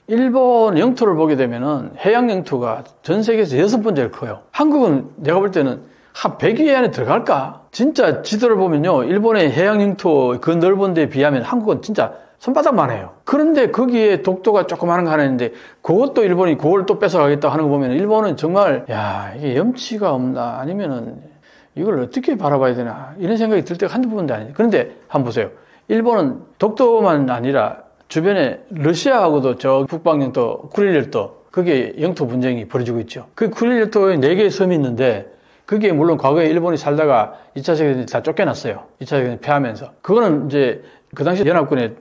일본 영토를 보게 되면은 해양 영토가 전 세계에서 6번째로 커요. 한국은 내가 볼 때는 한 100위 안에 들어갈까? 진짜 지도를 보면요. 일본의 해양 영토 그 넓은 데에 비하면 한국은 진짜 손바닥만 해요. 그런데 거기에 독도가 조그마한 거 하나 있는데 그것도 일본이 그걸 또 뺏어가겠다 하는 거 보면 일본은 정말 야 이게 염치가 없나 아니면은 이걸 어떻게 바라봐야 되나 이런 생각이 들 때가 한두 번도 아니에요. 그런데 한번 보세요. 일본은 독도만 아니라 주변에 러시아하고도 저 북방영토 쿠릴열도 거기에 영토 분쟁이 벌어지고 있죠. 그 쿠릴열도에 4개의 섬이 있는데 그게 물론 과거에 일본이 살다가 2차 세계대전 다 쫓겨났어요. 2차 세계대전 패하면서. 그거는 이제 그 당시 연합군에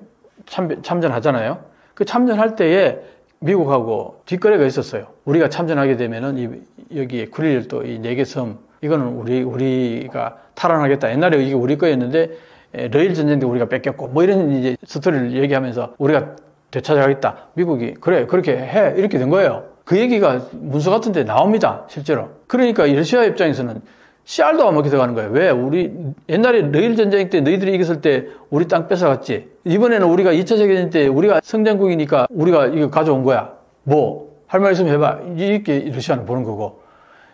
참전하잖아요. 그 참전할 때에 미국하고 뒷거래가 있었어요. 우리가 참전하게 되면은 여기에 쿠릴열도 이 4개 섬 이거는 우리가 탈환하겠다. 옛날에 이게 우리 거였는데 러일 전쟁 때 우리가 뺏겼고 뭐 이런 이제 스토리를 얘기하면서 우리가 되찾아가겠다. 미국이 그래 그렇게 해 이렇게 된 거예요. 그 얘기가 문서 같은 데 나옵니다. 실제로. 그러니까 러시아 입장에서는 씨알도 안 먹게 들어가는 거예요. 왜? 우리 옛날에 러일 전쟁 때 너희들이 이겼을 때 우리 땅 뺏어갔지. 이번에는 우리가 2차 세계대전 때 우리가 성장국이니까 우리가 이거 가져온 거야. 뭐 할 말 있으면 해봐. 이렇게 러시아는 보는 거고.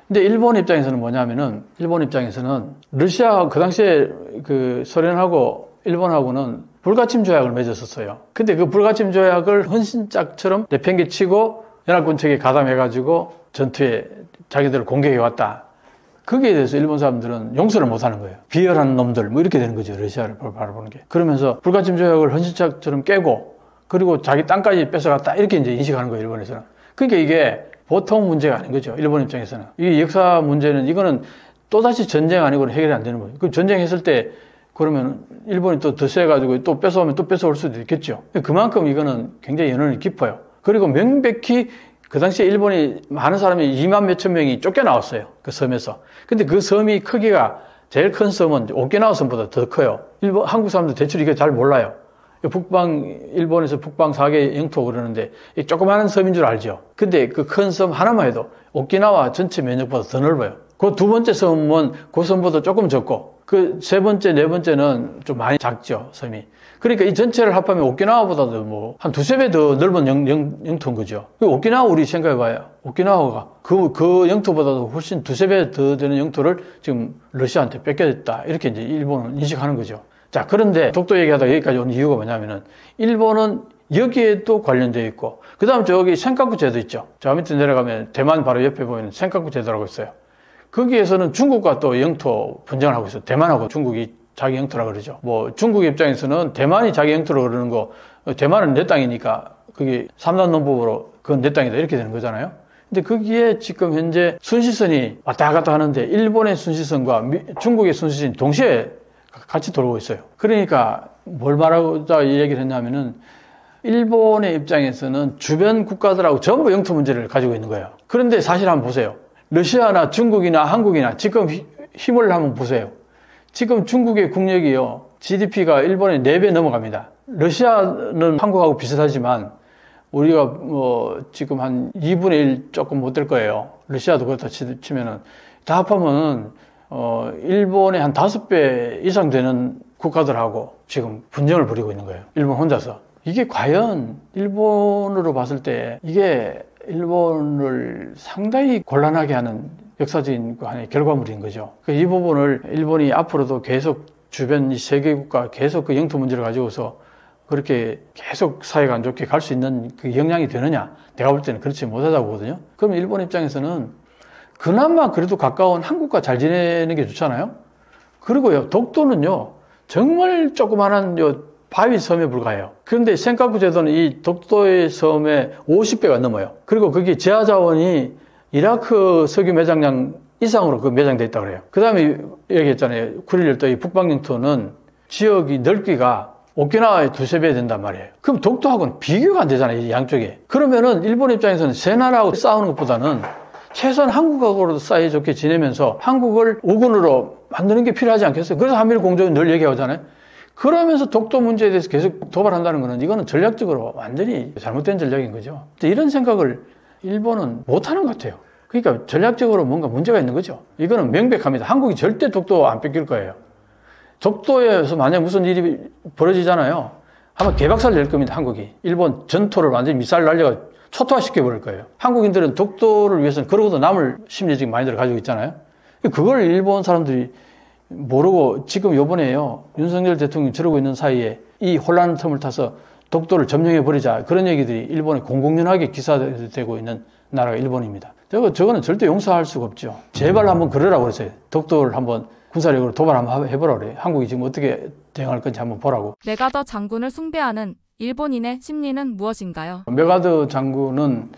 근데 일본 입장에서는 뭐냐면은 일본 입장에서는 러시아 그 당시에 그 소련하고 일본하고는 불가침 조약을 맺었었어요. 근데 그 불가침 조약을 헌신짝처럼 내팽개치고 연합군 측에 가담해가지고 전투에 자기들을 공격해왔다. 거기에 대해서 일본 사람들은 용서를 못하는 거예요. 비열한 놈들 뭐 이렇게 되는 거죠. 러시아를 바라보는 게. 그러면서 불가침 조약을 헌신짝처럼 깨고 그리고 자기 땅까지 뺏어갔다 이렇게 이제 인식하는 거예요. 일본에서는. 그러니까 이게 보통 문제가 아닌 거죠. 일본 입장에서는. 이 역사 문제는 이거는 또다시 전쟁 아니고는 해결이 안 되는 거예요. 그럼 전쟁했을 때 그러면 일본이 또 더 세가지고 또 뺏어오면 또 뺏어올 수도 있겠죠. 그만큼 이거는 굉장히 연원이 깊어요. 그리고 명백히 그 당시에 일본이 많은 사람이 2만 몇천 명이 쫓겨나왔어요. 그 섬에서. 근데 그 섬이 크기가 제일 큰 섬은 오키나와 섬보다 더 커요. 한국 사람들 대충 이게 잘 몰라요. 일본에서 북방 4개 영토 그러는데 조그마한 섬인 줄 알죠. 근데 그 큰 섬 하나만 해도 오키나와 전체 면적보다 더 넓어요. 그 두 번째 섬은 그 섬보다 조금 적고 그 세 번째, 네 번째는 좀 많이 작죠, 섬이. 그러니까 이 전체를 합하면 오키나와보다도 뭐 한 두세 배 더 넓은 영토인 거죠. 오키나와 우리 생각해봐요. 오키나와가 그 영토보다도 훨씬 두세 배 더 되는 영토를 지금 러시아한테 뺏겼다. 이렇게 이제 일본은 인식하는 거죠. 자, 그런데 독도 얘기하다가 여기까지 온 이유가 뭐냐면은 일본은 여기에도 관련되어 있고 그 다음 저기 센카쿠 제도 있죠. 저 밑에 내려가면 대만 바로 옆에 보면 센카쿠 제도라고 있어요. 거기에서는 중국과 또 영토 분쟁을 하고 있어요. 대만하고 중국이 자기 영토라 그러죠. 뭐 중국 입장에서는 대만이 자기 영토라 그러는 거 대만은 내 땅이니까 그게 삼단논법으로 그건 내 땅이다 이렇게 되는 거잖아요. 근데 거기에 지금 현재 순시선이 왔다 갔다 하는데 일본의 순시선과 중국의 순시선이 동시에 같이 돌고 있어요. 그러니까 뭘 말하고자 이 얘기를 했냐면은 일본의 입장에서는 주변 국가들하고 전부 영토 문제를 가지고 있는 거예요. 그런데 사실 한번 보세요. 러시아나 중국이나 한국이나 지금 힘을 한번 보세요. 지금 중국의 국력이요. GDP가 일본의 4배 넘어갑니다. 러시아는 한국하고 비슷하지만 우리가 뭐 지금 한 2분의 1 조금 못 될 거예요. 러시아도 그렇다 치면은 다 합하면 일본의 한 5배 이상 되는 국가들하고 지금 분쟁을 벌이고 있는 거예요. 일본 혼자서. 이게 과연 일본으로 봤을 때 이게 일본을 상당히 곤란하게 하는 역사적인 하나의 결과물인 거죠. 이 부분을 일본이 앞으로도 계속 주변 이 세계 국가 계속 그 영토 문제를 가지고서 그렇게 계속 사회가 안 좋게 갈 수 있는 그 영향이 되느냐? 내가 볼 때는 그렇지 못하다고 보거든요. 그럼 일본 입장에서는 그나마 그래도 가까운 한국과 잘 지내는 게 좋잖아요. 그리고요, 독도는요, 정말 조그만한 바위 섬에 불과해요. 그런데 센카쿠 제도는 이 독도의 섬의 50배가 넘어요. 그리고 거기 지하 자원이 이라크 석유 매장량 이상으로 그 매장돼 있다고 그래요. 그 다음에 얘기했잖아요. 쿠릴열도의 북방 영토는 지역이 넓기가 오키나와의 두세 배 된단 말이에요. 그럼 독도하고는 비교가 안 되잖아요. 이 양쪽에. 그러면은 일본 입장에서는 세 나라하고 싸우는 것보다는 최소한 한국하고도 사이좋게 지내면서 한국을 오군으로 만드는 게 필요하지 않겠어요? 그래서 한미일 공조는 늘 얘기하잖아요. 그러면서 독도 문제에 대해서 계속 도발한다는 거는 이거는 전략적으로 완전히 잘못된 전략인 거죠. 이런 생각을 일본은 못하는 것 같아요. 그러니까 전략적으로 뭔가 문제가 있는 거죠. 이거는 명백합니다. 한국이 절대 독도 안 뺏길 거예요. 독도에서 만약 무슨 일이 벌어지잖아요. 아마 개박살 낼 겁니다. 한국이. 일본 전토를 완전히 미사일 날려가 초토화시켜버릴 거예요. 한국인들은 독도를 위해서는 그러고도 남을 심리적인 마인드를 가지고 있잖아요. 그걸 일본 사람들이 모르고 지금 요번에요. 윤석열 대통령이 저러고 있는 사이에 이 혼란 틈을 타서 독도를 점령해버리자. 그런 얘기들이 일본에 공공연하게 기사되고 있는 나라가 일본입니다. 저거는 절대 용서할 수가 없죠. 제발 한번 그러라고 그랬어요. 독도를 한번 군사력으로 도발 한번 해보라고 그래요. 한국이 지금 어떻게 대응할 건지 한번 보라고. 메가더 장군을 숭배하는 일본인의 심리는 무엇인가요? 메가더 장군은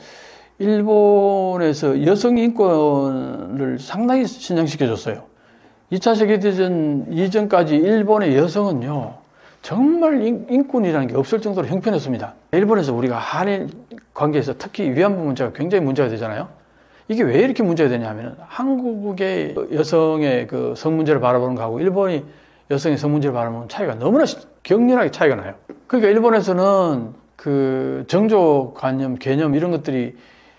일본에서 여성 인권을 상당히 신장시켜줬어요. 2차 세계대전 이전까지 일본의 여성은요, 정말 인권이라는 게 없을 정도로 형편했습니다. 일본에서 우리가 한일 관계에서 특히 위안부 문제가 굉장히 문제가 되잖아요. 이게 왜 이렇게 문제가 되냐 하면 한국의 여성의 그 성 문제를 바라보는 거하고 일본이 여성의 성 문제를 바라보는 차이가 너무나 격렬하게 차이가 나요. 그러니까 일본에서는 그 정조관념, 개념 이런 것들이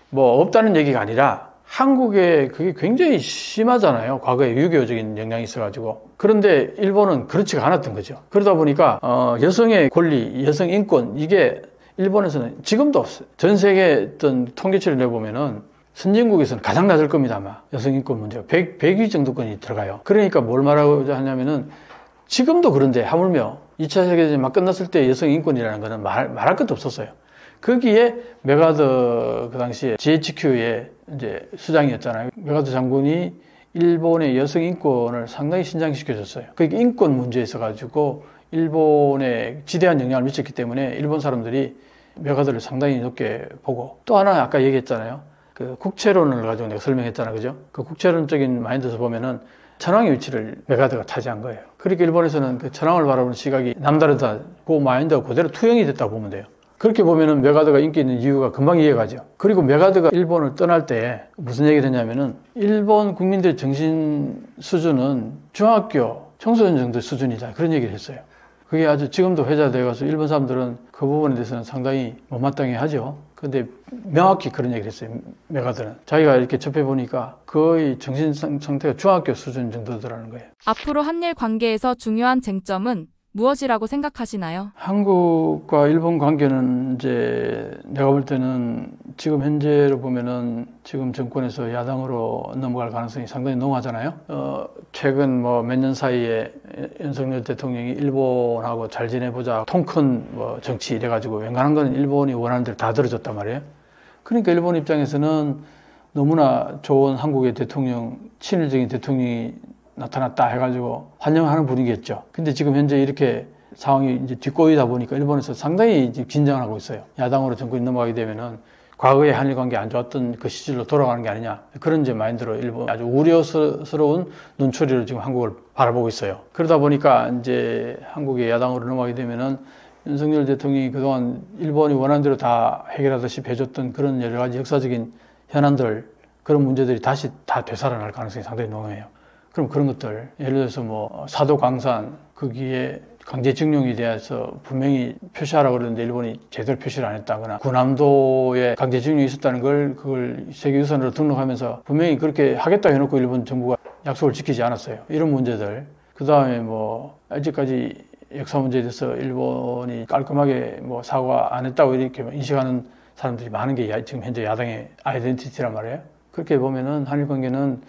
뭐 없다는 얘기가 아니라 한국에 그게 굉장히 심하잖아요. 과거에 유교적인 영향이 있어가지고. 그런데 일본은 그렇지가 않았던 거죠. 그러다 보니까 여성의 권리, 여성 인권 이게 일본에서는 지금도 없어요. 전 세계 어떤 통계치를 내보면은 선진국에서는 가장 낮을 겁니다. 아마 여성 인권 문제가 100위 정도권이 들어가요. 그러니까 뭘 말하고자 하냐면은 지금도 그런데 하물며 2차 세계대전이 막 끝났을 때 여성 인권이라는 거는 말할 것도 없었어요. 거기에 메가더 그 당시에 GHQ의 이제 수장이었잖아요. 메가더 장군이 일본의 여성 인권을 상당히 신장시켜줬어요. 그게 인권 문제에 있어가지고 일본에 지대한 영향을 미쳤기 때문에 일본 사람들이 메가더를 상당히 높게 보고 또 하나 아까 얘기했잖아요. 그 국채론을 가지고 내가 설명했잖아요. 그죠? 그 국채론적인 마인드에서 보면은 천황의 위치를 메가더가 차지한 거예요. 그러니까 일본에서는 그 천황을 바라보는 시각이 남다르다. 그 마인드가 그대로 투영이 됐다고 보면 돼요. 그렇게 보면은 메가드가 인기 있는 이유가 금방 이해가죠. 그리고 메가드가 일본을 떠날 때 무슨 얘기를 했냐면은 일본 국민들의 정신 수준은 중학교 청소년 정도 수준이다. 그런 얘기를 했어요. 그게 아주 지금도 회자되어 가서 일본 사람들은 그 부분에 대해서는 상당히 못마땅해 하죠. 근데 명확히 그런 얘기를 했어요. 메가드는. 자기가 이렇게 접해보니까 거의 정신 상태가 중학교 수준 정도더라는 거예요. 앞으로 한일 관계에서 중요한 쟁점은 무엇이라고 생각하시나요? 한국과 일본 관계는 이제 내가 볼 때는 지금 현재로 보면은 지금 정권에서 야당으로 넘어갈 가능성이 상당히 농후하잖아요. 최근 뭐 몇 년 사이에 윤석열 대통령이 일본하고 잘 지내보자 통 큰 뭐 정치 이래가지고 웬간한 건 일본이 원하는 대로 다 들어줬단 말이에요. 그러니까 일본 입장에서는 너무나 좋은 한국의 대통령, 친일적인 대통령이 나타났다 해가지고 환영하는 분위기였죠. 근데 지금 현재 이렇게 상황이 이제 뒷꼬이다 보니까 일본에서 상당히 이제 긴장을 하고 있어요. 야당으로 정권이 넘어가게 되면은 과거의 한일 관계 안 좋았던 그 시절로 돌아가는 게 아니냐. 그런 이제 마인드로 일본 아주 우려스러운 눈초리로 지금 한국을 바라보고 있어요. 그러다 보니까 이제 한국의 야당으로 넘어가게 되면은 윤석열 대통령이 그동안 일본이 원하는 대로 다 해결하듯이 해줬던 그런 여러 가지 역사적인 현안들, 그런 문제들이 다시 다 되살아날 가능성이 상당히 농후해요. 그럼 그런 것들, 예를 들어서 뭐 사도광산, 거기에 강제징용에 대해서 분명히 표시하라고 그러는데 일본이 제대로 표시를 안 했다거나 군함도에 강제징용이 있었다는 걸 그걸 세계유산으로 등록하면서 분명히 그렇게 하겠다 해놓고 일본 정부가 약속을 지키지 않았어요. 이런 문제들. 그 다음에 뭐 아직까지 역사 문제에 대해서 일본이 깔끔하게 뭐 사과 안 했다고 이렇게 인식하는 사람들이 많은 게 지금 현재 야당의 아이덴티티란 말이에요. 그렇게 보면은 한일 관계는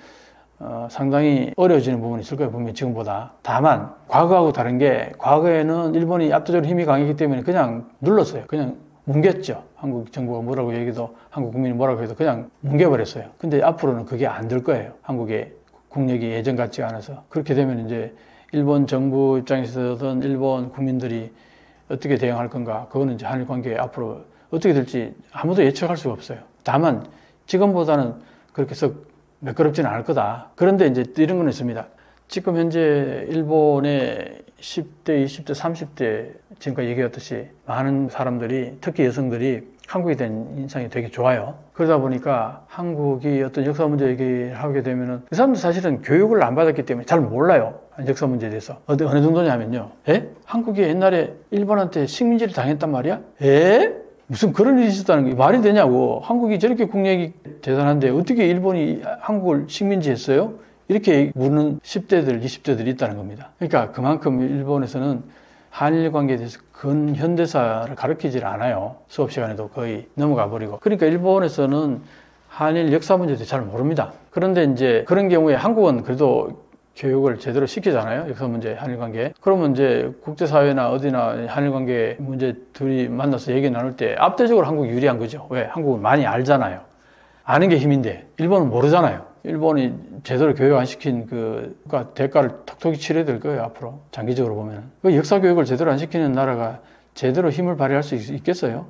상당히 어려워지는 부분이 있을 거예요. 분명히 지금보다. 다만 과거하고 다른 게 과거에는 일본이 압도적으로 힘이 강했기 때문에 그냥 눌렀어요. 그냥 뭉갰죠. 한국 정부가 뭐라고 얘기도 한국 국민이 뭐라고 해도 그냥 뭉개버렸어요. 근데 앞으로는 그게 안 될 거예요. 한국의 국력이 예전 같지 않아서. 그렇게 되면 이제 일본 정부 입장에서든 일본 국민들이 어떻게 대응할 건가. 그거는 이제 한일 관계 앞으로 어떻게 될지 아무도 예측할 수가 없어요. 다만 지금보다는 그렇게 썩 매끄럽지는 않을 거다. 그런데 이제 이런 건 있습니다. 지금 현재 일본의 10대, 20대, 30대 지금까지 얘기했듯이 많은 사람들이 특히 여성들이 한국에 대한 인상이 되게 좋아요. 그러다 보니까 한국이 어떤 역사 문제 얘기를 하게 되면은 그 사람들 사실은 교육을 안 받았기 때문에 잘 몰라요. 역사 문제에 대해서. 어느 정도냐면요. 한국이 옛날에 일본한테 식민지를 당했단 말이야? 무슨 그런 일이 있었다는 게 말이 되냐고. 한국이 저렇게 국력이 대단한데 어떻게 일본이 한국을 식민지 했어요? 이렇게 묻는 10대들, 20대들이 있다는 겁니다. 그러니까 그만큼 일본에서는 한일 관계에 대해서 근현대사를 가르치질 않아요. 수업 시간에도 거의 넘어가 버리고. 그러니까 일본에서는 한일 역사 문제에 대해서 잘 모릅니다. 그런데 이제 그런 경우에 한국은 그래도 교육을 제대로 시키잖아요. 역사 문제, 한일 관계. 그러면 이제 국제사회나 어디나 한일 관계 문제 둘이 만나서 얘기 나눌 때 압도적으로 한국이 유리한 거죠. 왜? 한국은 많이 알잖아요. 아는 게 힘인데 일본은 모르잖아요. 일본이 제대로 교육 안 시킨 그러니까 대가를 톡톡히 치러야 될 거예요. 앞으로 장기적으로 보면. 그 역사 교육을 제대로 안 시키는 나라가 제대로 힘을 발휘할 수 있겠어요?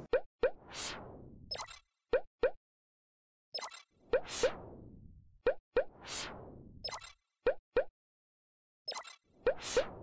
you